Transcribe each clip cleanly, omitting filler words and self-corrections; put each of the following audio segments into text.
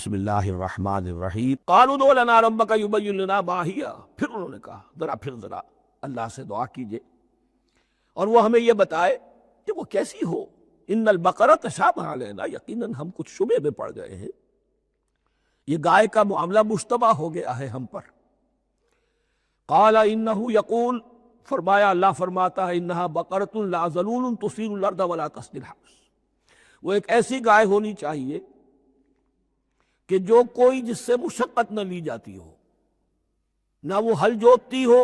بسم اللہ الرحمن الرحیم قالوا ادع لنا ربک یبین لنا ما ہی، پھر انہوں نے کہا ذرا اللہ سے دعا کیجئے اور وہ ہمیں یہ بتائے کہ وہ کیسی ہو۔ ان البقرہ تشابہ علینا، یقیناً ہم کچھ شبہ میں پڑ گئے ہیں، یہ گائے کا معاملہ مشتبہ ہو گیا ہے ہم پر۔ قال انہ یقول، فرمایا اللہ فرماتا ہے انہا بقرۃ لا ذلول تثیر الارض ولا تسقی الحرث، وہ ایک ایسی گائے ہونی چاہیے کہ جو کوئی جس سے مشقت نہ لی جاتی ہو، نہ وہ ہل جوتتی ہو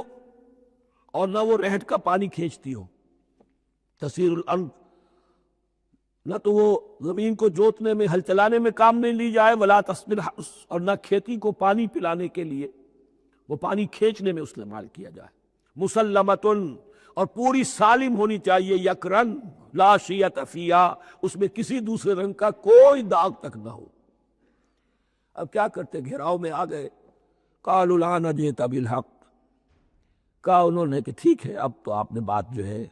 اور نہ وہ رہٹ کا پانی کھینچتی ہو۔ تسیر الارض، نہ تو وہ زمین کو جوتنے میں ہل چلانے میں کام نہیں لی جائے، ولا تسقی الحرث، اور نہ کھیتی کو پانی پلانے کے لیے وہ پانی کھینچنے میں استعمال کیا جائے۔ مسلمتن، اور پوری سالم ہونی چاہیے، یکرن لا شیۃ فیہا، اس میں کسی دوسرے رنگ کا کوئی داغ تک نہ ہو۔ اب کیا کرتے، گھیراؤ میں آ گئے۔ قالوا الآن جئت بالحق، کہا انہوں نے کہ ٹھیک ہے اب تو آپ نے بات جو ہے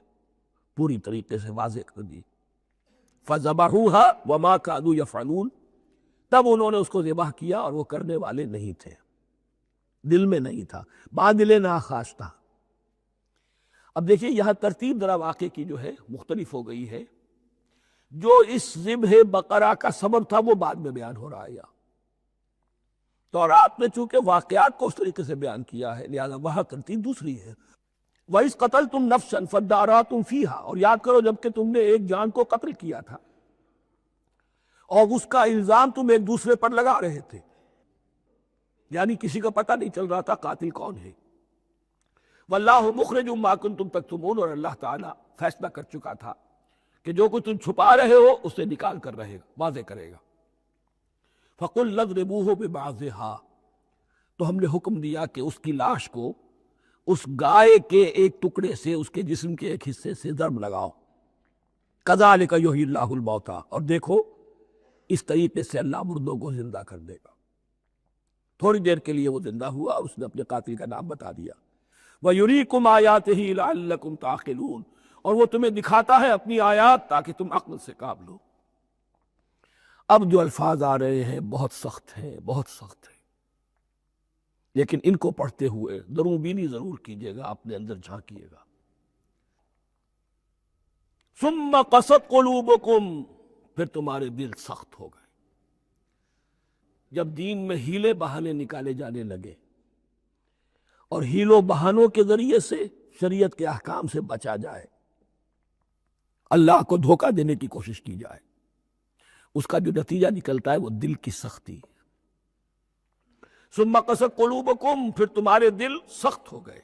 پوری طریقے سے واضح کر دی۔ فذبحوها وما كانوا يفعلون، تب انہوں نے اس کو ذبح کیا اور وہ کرنے والے نہیں تھے، دل میں نہیں تھا، باندلے ناخواش تھا۔ اب دیکھیے یہاں ترتیب ذرا واقعے کی جو ہے مختلف ہو گئی ہے۔ جو اس ذبح بقرہ کا سبب تھا وہ بعد میں بیان ہو رہا ہے۔ تورات میں چونکہ واقعات کو اس طریقے سے بیان کیا ہے لہذا وہاں ترتیب دوسری ہے۔ وَإِذْ قَتَلْتُمْ نَفْسًا فَادَّارَأْتُمْ فِيهَا، اور یاد کرو جب کہ تم نے ایک جان کو قتل کیا تھا اور اس کا الزام تم ایک دوسرے پر لگا رہے تھے، یعنی کسی کا پتہ نہیں چل رہا تھا قاتل کون ہے۔ وَاللَّهُ مُخْرِجٌ مَا كُنْتُمْ تَكْتُمُونَ، اور اللہ تعالیٰ فیصلہ کر چکا تھا کہ جو کچھ تم چھپا رہے ہو اسے نکال کر رہے گا، واضح کرے گا۔ فَقُلْ اضْرِبُوهُ بِبَعْضِهَا، تو ہم نے حکم دیا کہ اس کی لاش کو اس گائے کے ایک ٹکڑے سے، اس کے جسم کے ایک حصے سے ضرب لگاؤ۔ كَذَلِكَ يُحْيِي اللَّهُ الْمَوْتَىٰ، اور دیکھو اس طریقے سے اللہ مردوں کو زندہ کر دے گا۔ تھوڑی دیر کے لیے وہ زندہ ہوا، اس نے اپنے قاتل کا نام بتا دیا۔ وَيُرِيكُمْ آيَاتِهِ لَعَلَّكُمْ تَعْقِلُونَ، اور وہ تمہیں دکھاتا ہے اپنی آیات تاکہ تم عقل سے کام لو۔ اب جو الفاظ آ رہے ہیں بہت سخت ہیں، بہت سخت ہیں، لیکن ان کو پڑھتے ہوئے دروں بینی ضرور کیجیے گا، اپنے اندر جھانکیے گا۔ ثُمَّ قَسَتْ قُلُوبُكُمْ، پھر تمہارے دل سخت ہو گئے جب دین میں ہیلے بہانے نکالے جانے لگے اور ہیلوں بہانوں کے ذریعے سے شریعت کے احکام سے بچا جائے، اللہ کو دھوکہ دینے کی کوشش کی جائے، اس کا جو نتیجہ نکلتا ہے وہ دل کی سختی۔ ثم قست قلوبکم، پھر تمہارے دل سخت ہو گئے۔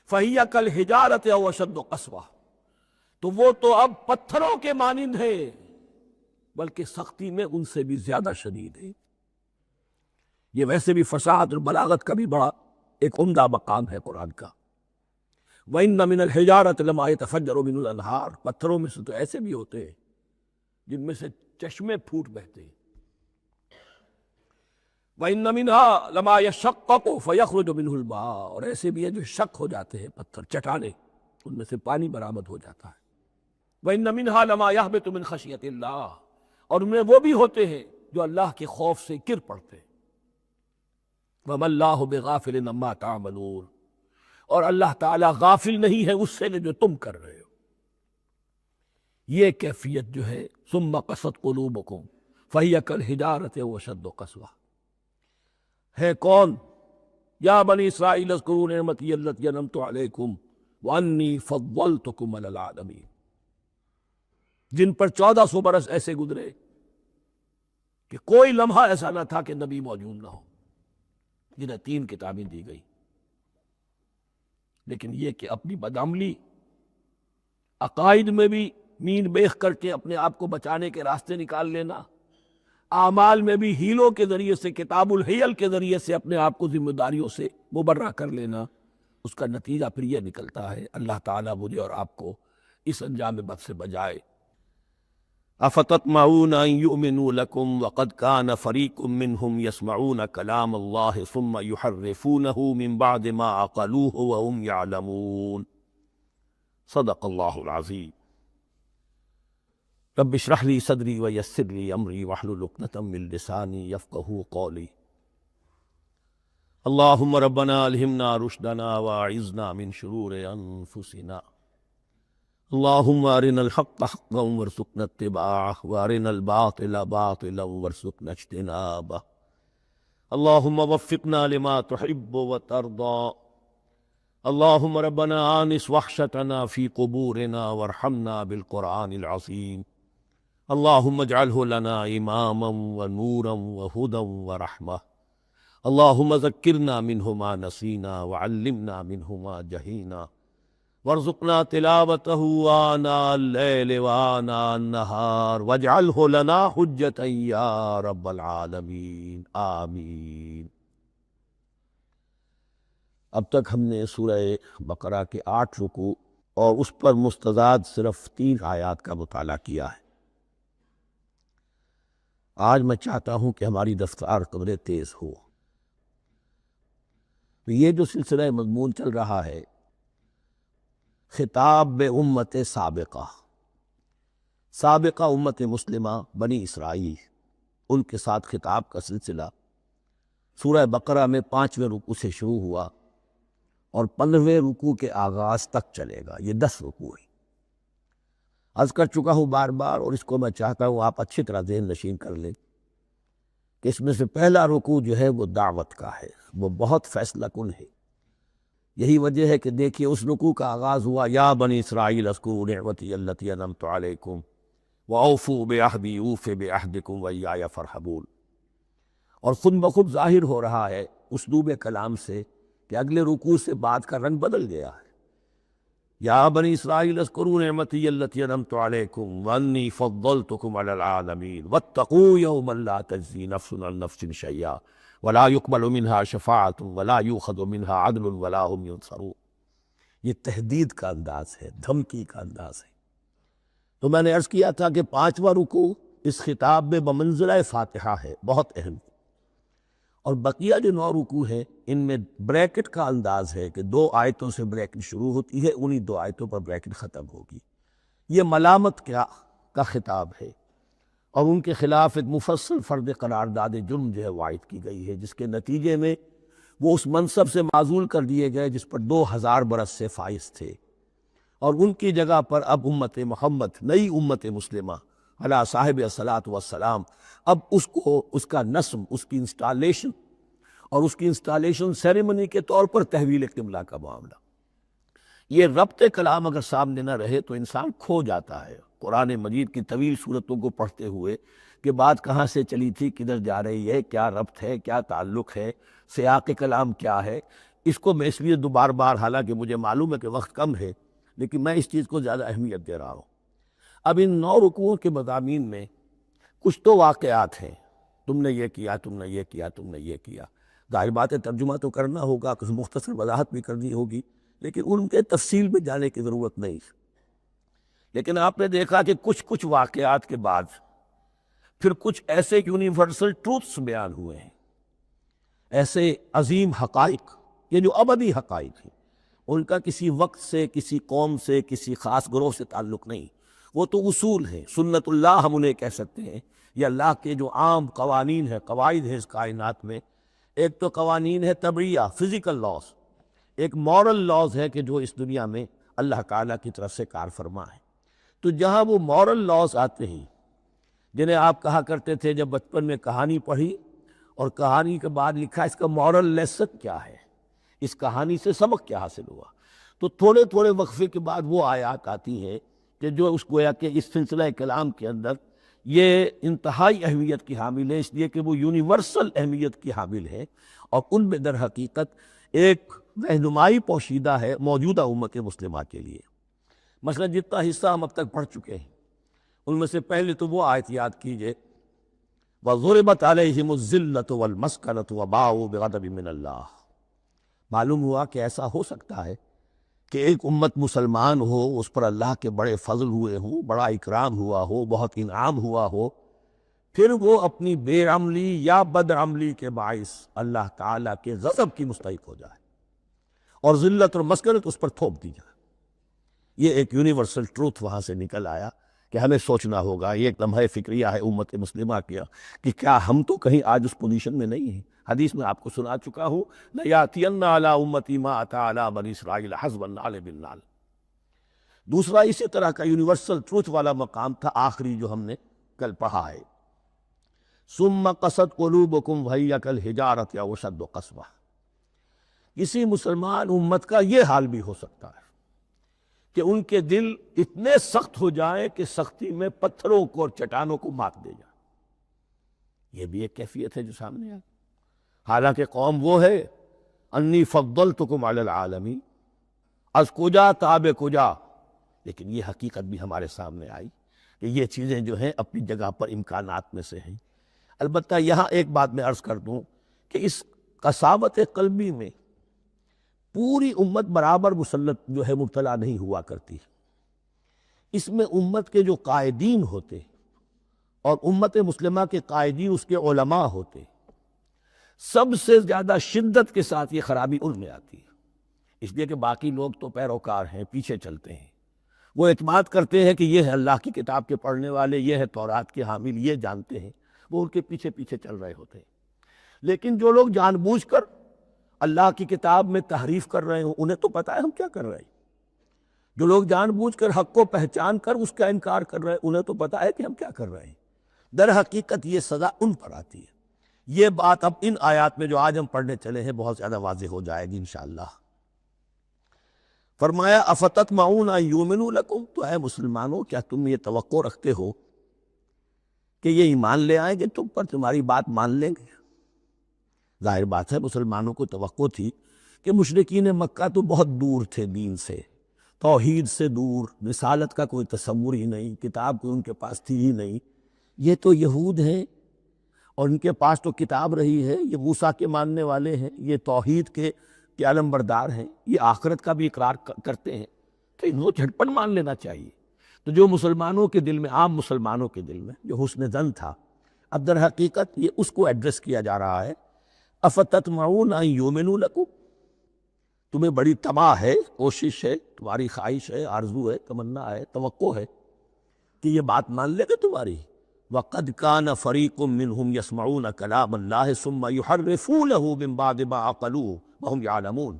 فہی کالحجارۃ او اشد قسوہ، تو وہ تو اب پتھروں کے مانند ہے بلکہ سختی میں ان سے بھی زیادہ شدید ہے۔ یہ ویسے بھی فصاحت اور بلاغت کا بھی بڑا ایک عمدہ مقام ہے قرآن کا۔ وَإِنَّ مِنَ الْحِجَارَةِ لَمَا يَتَفَجَّرُ مِنْهُ الْأَنْهَارُ، پتھروں میں سے تو ایسے بھی ہوتے ہیں جن میں سے چشمے پھوٹ بہتے ہیں۔ وَإِنَّ مِنْهَا لَمَا يَشَّقَّقُ فَيَخْرُجُ مِنْهُ الْمَاءُ، اور ایسے بھی ہیں جو شق ہو جاتے ہیں، پتھر چٹانیں، ان میں سے پانی برآمد ہو جاتا ہے۔ وَإِنَّ مِنْهَا لَمَا يَهْبِطُ مِنْ خَشْيَةِ اللَّهِ، اور ان میں وہ بھی ہوتے ہیں جو اللہ کے خوف سے گر پڑتے ہیں۔ وَمَا اللَّهُ بِغَافِلٍ عَمَّا تَعْمَلُونَ، اور اللہ تعالیٰ غافل نہیں ہے اس سے جو تم کر رہے ہو۔ یہ کیفیت جو ہے ثُمَّ قَسَتْ قُلُوبُكُمْ فَهِيَ كَالْحِجَارَةِ أَوْ أَشَدُّ قَسْوَةً، ہے کون؟ یا بنی اسرائیل اذکروا نعمتی التی انعمت علیکم وانی فضلتکم علی العالمین، جن پر 1400 برس ایسے گزرے کہ کوئی لمحہ ایسا نہ تھا کہ نبی موجود نہ ہو، جنہیں 3 کتابیں دی گئی، لیکن یہ کہ اپنی بدعملی، عقائد میں بھی مین بیخ کر کے اپنے آپ کو بچانے کے راستے نکال لینا، اعمال میں بھی ہیلوں کے ذریعے سے، کتاب الحیل کے ذریعے سے اپنے آپ کو ذمہ داریوں سے مبرہ کر لینا، اس کا نتیجہ پھر یہ نکلتا ہے۔ اللہ تعالیٰ مجھے اور آپ کو اس انجام بد سے بجائے۔ افتطمعون ان یؤمنوا لکم وقد کان فریق منہم یسمعون کلام اللہ ثم یحرفونہ من بعد ما عقلوہ وہم یعلمون۔ صدق اللہ العظیم۔ رب اشرح لی صدری ویسر لی امری واحلل عقدۃ من لسانی یفقہوا قولی اللہم ربنا الہمنا رشدنا واعذنا من شرور انفسنا اللہم ارنا الحق حقا وارزقنا اتباعہ وارنا الباطل باطلا وارزقنا اجتنابہ اللہم وفقنا لما تحب وترضى اللہم ربنا آنس وحشتنا فی قبورنا وارحمنا بالقرآن العظیم اللہم اجعلہ لنا اماما ونورا وہدا ورحمہ اللہم ذکرنا منہ ما نسینا وعلمنا منہ ما جہینا وارزقنا تلاوتہ آناء اللیل وآناء النہار واجعلہ لنا حجتا یا رب العالمین آمین۔ اب تک ہم نے سورہ بقرہ کے 8 رکوع اور اس پر مستزاد صرف 3 آیات کا مطالعہ کیا ہے۔ آج میں چاہتا ہوں کہ ہماری رفتار قدر تیز ہو۔ یہ جو سلسلہ مضمون چل رہا ہے خطاب امت سابقہ امت مسلمہ بنی اسرائیل، ان کے ساتھ خطاب کا سلسلہ سورہ بقرہ میں 5ویں رکوع سے شروع ہوا اور 15ویں رکوع کے آغاز تک چلے گا۔ یہ 10 رکوع ہے۔ عرض کر چکا ہوں بار بار، اور اس کو میں چاہتا ہوں آپ اچھی طرح ذہن نشین کر لیں کہ اس میں سے پہلا رکوع جو ہے وہ دعوت کا ہے، وہ بہت فیصلہ کن ہے۔ یہی وجہ ہے کہ دیکھیے اس رکوع کا آغاز ہوا یا بنی اسرائیل اذکروا نعمتی التی انعمت علیکم واوفوا بعہدی اوف بعہدکم وایای فارہبون، اور خود بخود ظاہر ہو رہا ہے اسلوب کلام سے کہ اگلے رکوع سے بات کا رنگ بدل گیا ہے۔ یا بنی اسرائیل اذکروا نعمتی التی انعمت علیکم وانی فضلتکم علی العالمین واتقوا یوما لا تجزی نفس عن نفس شیئا ولا يقبل منها شفاعت ولا یؤخذ منها عدل ولا هم ینصرون۔ یہ تہدید کا انداز ہے، دھمکی کا انداز ہے۔ تو میں نے عرض کیا تھا کہ 5واں رکوع اس خطاب میں بمنزلہ فاتحہ ہے، بہت اہم، اور بقیہ جو 9 رکوع ہیں ان میں بریکٹ کا انداز ہے کہ 2 آیتوں سے بریکٹ شروع ہوتی ہے، انہی 2 آیتوں پر بریکٹ ختم ہوگی۔ یہ ملامت کا خطاب ہے، اور ان کے خلاف ایک مفصل فرد قرارداد جرم جو ہے وائد کی گئی ہے، جس کے نتیجے میں وہ اس منصب سے معزول کر دیے گئے جس پر 2000 برس سے فائز تھے، اور ان کی جگہ پر اب امت محمد، نئی امت مسلمہ علی صاحب الصلاۃ والسلام، اب اس کا نصب، اس کی انسٹالیشن اور اس کی انسٹالیشن سیریمنی کے طور پر تحویل قبلہ کا معاملہ۔ یہ ربط کلام اگر سامنے نہ رہے تو انسان کھو جاتا ہے۔ قرآن مجید کی طویل صورتوں کو پڑھتے ہوئے کہ بات کہاں سے چلی تھی، کدھر جا رہی ہے، کیا ربط ہے، کیا تعلق ہے، سیاق کلام کیا ہے، اس کو میں اس لیے بار بار، حالانکہ مجھے معلوم ہے کہ وقت کم ہے لیکن میں اس چیز کو زیادہ اہمیت دے رہا ہوں۔ اب ان 9 رکوعوں کے مضامین میں کچھ تو واقعات ہیں، تم نے یہ کیا، تم نے یہ کیا، تم نے یہ کیا، ظاہر بات ہے ترجمہ تو کرنا ہوگا، کچھ مختصر وضاحت بھی کرنی ہوگی، لیکن ان کے تفصیل میں جانے کی ضرورت نہیں۔ لیکن آپ نے دیکھا کہ کچھ واقعات کے بعد پھر کچھ ایسے یونیورسل ٹروتھس بیان ہوئے ہیں، ایسے عظیم حقائق، یہ جو ابدی حقائق ہیں، ان کا کسی وقت سے، کسی قوم سے، کسی خاص گروہ سے تعلق نہیں، وہ تو اصول ہیں، سنت اللہ ہم انہیں کہہ سکتے ہیں، یہ اللہ کے جو عام قوانین ہیں، قواعد ہیں اس کائنات میں۔ ایک تو قوانین ہے طبعیہ، فزیکل لاز، ایک مورل لاز ہے کہ جو اس دنیا میں اللہ تعالیٰ کی طرف سے کار فرما ہے۔ تو جہاں وہ مورل لاز آتے ہیں جنہیں آپ کہا کرتے تھے جب بچپن میں کہانی پڑھی اور کہانی کے بعد لکھا اس کا مورل لیسن کیا ہے، اس کہانی سے سبق کیا حاصل ہوا، تو تھوڑے تھوڑے وقفے کے بعد وہ آیات آتی ہیں کہ جو اس گویا کہ اس سلسلہ کلام کے اندر یہ انتہائی اہمیت کی حامل ہے، اس لیے کہ وہ یونیورسل اہمیت کی حامل ہے، اور ان میں در حقیقت ایک رہنمائی پوشیدہ ہے موجودہ امت مسلمہ کے لیے۔ مثلا جتنا حصہ ہم اب تک پڑھ چکے ہیں ان میں سے پہلے تو وہ آیت یاد کیجئے وَضُرِبَتْ عَلَيْهِمُ الذِّلَّةُ وَالْمَسْكَنَةُ وَبَاءُوا بِغَضَبٍ مِّنَ اللَّهِ۔ معلوم ہوا کہ ایسا ہو سکتا ہے کہ ایک امت مسلمان ہو، اس پر اللہ کے بڑے فضل ہوئے ہوں، بڑا اکرام ہوا ہو، بہت انعام ہوا ہو، پھر وہ اپنی بے عملی یا بد عملی کے باعث اللہ تعالیٰ کے غضب کی مستحق ہو جائے اور ذلت اور مسکنت اس پر تھوپ دی جائے۔ یہ ایک یونیورسل ٹروتھ وہاں سے نکل آیا کہ ہمیں سوچنا ہوگا، یہ ایک لمحہ فکریہ ہے امت مسلمہ کیا کہ کیا ہم تو کہیں آج اس پوزیشن میں نہیں ہیں۔ حدیث میں آپ کو سنا چکا ہوں، لَيَأْتِيَنَّ عَلَىٰ أُمَّتِي مَا أَتَىٰ عَلَىٰ بَنِي إِسْرَائِيلَ حَسْبَ النَّعْلِ بِالنَّعْلِ۔ دوسرا اسی طرح کا یونیورسل ٹروتھ والا مقام تھا آخری جو ہم نے کل پڑھا ہے، ثُمَّ قَسَتْ قُلُوبُكُمْ وَهِيَ كَالْحِجَارَةِ أَوْ أَشَدُّ قَسْوَةً۔ کسی مسلمان امت کا یہ حال بھی ہو سکتا ہے کہ ان کے دل اتنے سخت ہو جائیں کہ سختی میں پتھروں کو اور چٹانوں کو مات دے جائیں۔ یہ بھی ایک کیفیت ہے جو سامنے آئی، حالانکہ قوم وہ ہے انی فضلتکم علی العالمین، از کجا تاب کجا، لیکن یہ حقیقت بھی ہمارے سامنے آئی کہ یہ چیزیں جو ہیں اپنی جگہ پر امکانات میں سے ہیں۔ البتہ یہاں ایک بات میں عرض کر دوں کہ اس قساوت قلبی میں پوری امت برابر مسلط جو ہے مبتلا نہیں ہوا کرتی، اس میں امت کے جو قائدین ہوتے اور امت مسلمہ کے قائدین اس کے علماء ہوتے، سب سے زیادہ شدت کے ساتھ یہ خرابی ان میں آتی ہے، اس لیے کہ باقی لوگ تو پیروکار ہیں، پیچھے چلتے ہیں، وہ اعتماد کرتے ہیں کہ یہ ہے اللہ کی کتاب کے پڑھنے والے، یہ ہے تورات کے حامل، یہ جانتے ہیں، وہ ان کے پیچھے پیچھے چل رہے ہوتے ہیں۔ لیکن جو لوگ جان بوجھ کر اللہ کی کتاب میں تحریف کر رہے ہوں، انہیں تو پتہ ہے ہم کیا کر رہے ہیں۔ جو لوگ جان بوجھ کر حق کو پہچان کر اس کا انکار کر رہے ہیں، انہیں تو پتہ ہے کہ ہم کیا کر رہے ہیں۔ در حقیقت یہ سزا ان پر آتی ہے۔ یہ بات اب ان آیات میں جو آج ہم پڑھنے چلے ہیں بہت زیادہ واضح ہو جائے گی انشاءاللہ۔ فرمایا افتطمعون ان یؤمنوا لکم، تو اے مسلمانوں کیا تم یہ توقع رکھتے ہو کہ یہ ایمان لے آئیں گے تم پر، تمہاری بات مان لیں گے؟ ظاہر بات ہے مسلمانوں کو توقع تھی کہ مشرکین مکہ تو بہت دور تھے دین سے، توحید سے دور، رسالت کا کوئی تصور ہی نہیں، کتاب کوئی ان کے پاس تھی ہی نہیں۔ یہ تو یہود ہیں اور ان کے پاس تو کتاب رہی ہے، یہ موسیٰ کے ماننے والے ہیں، یہ توحید کے علم بردار ہیں، یہ آخرت کا بھی اقرار کرتے ہیں، تو انہوں جھٹپٹ مان لینا چاہیے۔ تو جو مسلمانوں کے دل میں، عام مسلمانوں کے دل میں جو حسن ظن تھا، اب در حقیقت یہ اس کو ایڈریس کیا جا رہا ہے، افتطمعون ان یؤمنوا لکم، تمہیں بڑی طمع ہے، کوشش ہے، تمہاری خواہش ہے، آرزو ہے، تمنا ہے، توقع ہے کہ یہ بات مان لے گے تمہاری۔ وَقَدْ كَانَ فَرِيقٌ مِّنْهُمْ يَسْمَعُونَ كَلَامَ اللَّهِ ثُمَّ يُحَرِّفُونَهُ مِن بَعْدِ مَا عَقَلُوهُ وَهُمْ يَعْلَمُونَ،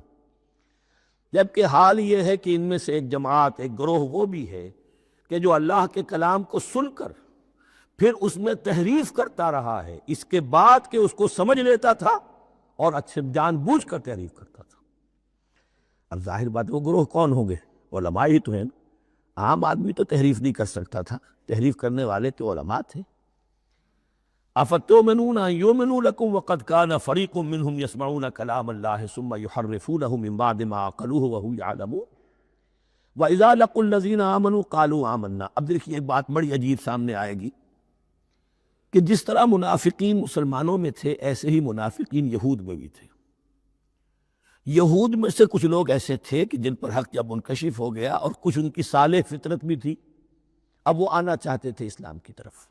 جبکہ حال یہ ہے کہ ان میں سے ایک جماعت، ایک گروہ وہ بھی ہے کہ جو اللہ کے کلام کو سن کر پھر اس میں تحریف کرتا رہا ہے، اس کے بعد کہ اس کو سمجھ لیتا تھا اور اچھے جان بوجھ کر تحریف کرتا تھا۔ اب ظاہر بات ہے وہ گروہ کون ہوں گے؟ علماء ہی تو ہیں، عام آدمی تو تحریف نہیں کر سکتا تھا، تحریف کرنے والے تو علماء تھے۔ افتؤمنون ان یؤمنوا لکم وقد کان فریق منہم یسمعون کلام اللہ ثم یحرفونہ من بعد ما عقلوہ وهم یعلمون واذا لقوا الذین آمنوا قالوا آمنا۔ اب دیکھیے ایک بات بڑی عجیب سامنے آئے گی کہ جس طرح منافقین مسلمانوں میں تھے، ایسے ہی منافقین یہود میں بھی تھے۔ یہود میں سے کچھ لوگ ایسے تھے کہ جن پر حق جب منکشف ہو گیا، اور کچھ ان کی صالح فطرت بھی تھی، اب وہ آنا چاہتے تھے اسلام کی طرف،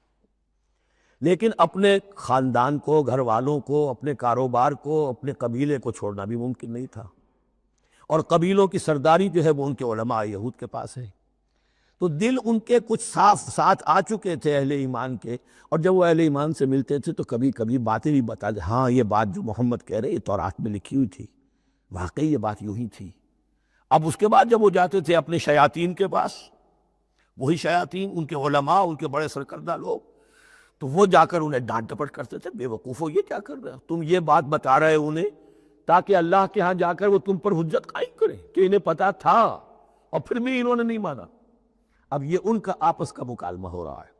لیکن اپنے خاندان کو، گھر والوں کو، اپنے کاروبار کو، اپنے قبیلے کو چھوڑنا بھی ممکن نہیں تھا، اور قبیلوں کی سرداری جو ہے وہ ان کے علماء یہود کے پاس ہے۔ تو دل ان کے کچھ صاف ساتھ آ چکے تھے اہل ایمان کے، اور جب وہ اہل ایمان سے ملتے تھے تو کبھی کبھی باتیں بھی بتا دے، ہاں یہ بات جو محمد کہہ رہے یہ تورات میں لکھی ہوئی تھی، واقعی یہ بات یوں ہی تھی۔ اب اس کے بعد جب وہ جاتے تھے اپنے شیاطین کے پاس، وہی شیاطین ان کے علماء، ان کے بڑے سرکردہ لوگ، تو وہ جا کر انہیں ڈانٹ ڈپٹ کرتے تھے، بے وقوفو یہ کیا کر رہے ہو تم، یہ بات بتا رہے انہیں تاکہ اللہ کے ہاں جا کر وہ تم پر حجت قائم کریں کہ انہیں پتا تھا اور پھر بھی انہوں نے نہیں مانا۔ اب یہ ان کا آپس کا مکالمہ ہو رہا ہے۔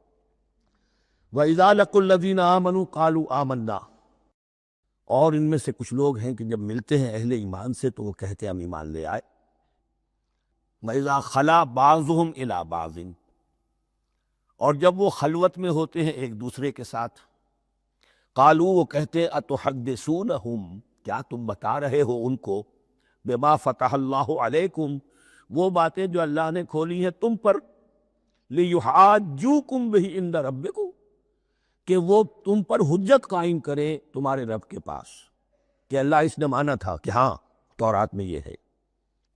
وَإِذَا لَقُوا الَّذِينَ آمَنُوا قَالُوا آمَنَّا، اور ان میں سے کچھ لوگ ہیں کہ جب ملتے ہیں اہل ایمان سے تو وہ کہتے ہیں ہم ایمان لے آئے۔ وَإِذَا خَلَا بَعْضُهُمْ إِلَىٰ بَعْضٍ، اور جب وہ خلوت میں ہوتے ہیں ایک دوسرے کے ساتھ، قالوا، وہ کہتے ہیں اتحدثونہم، کیا تم بتا رہے ہو ان کو، بما فتح اللہ علیکم، وہ باتیں جو اللہ نے کھولی ہیں تم پر، لیحاجوکم بہ عند ربکم، کہ وہ تم پر حجت قائم کرے تمہارے رب کے پاس، کہ اللہ اس نے مانا تھا کہ ہاں تورات میں یہ ہے،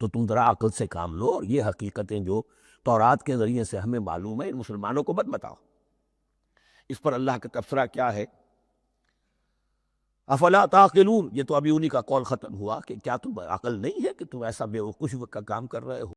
تو تم ذرا عقل سے کام لو اور یہ حقیقتیں جو تورات کے ذریعے سے ہمیں معلوم ہے، ان مسلمانوں کو مت بتاؤ۔ اس پر اللہ کا تبصرہ کیا ہے؟ افلا تعقلون، یہ تو ابھی انہی کا قول ختم ہوا کہ کیا تم عقل نہیں ہے کہ تم ایسا بیوقوفی کا کام کر رہے ہو؟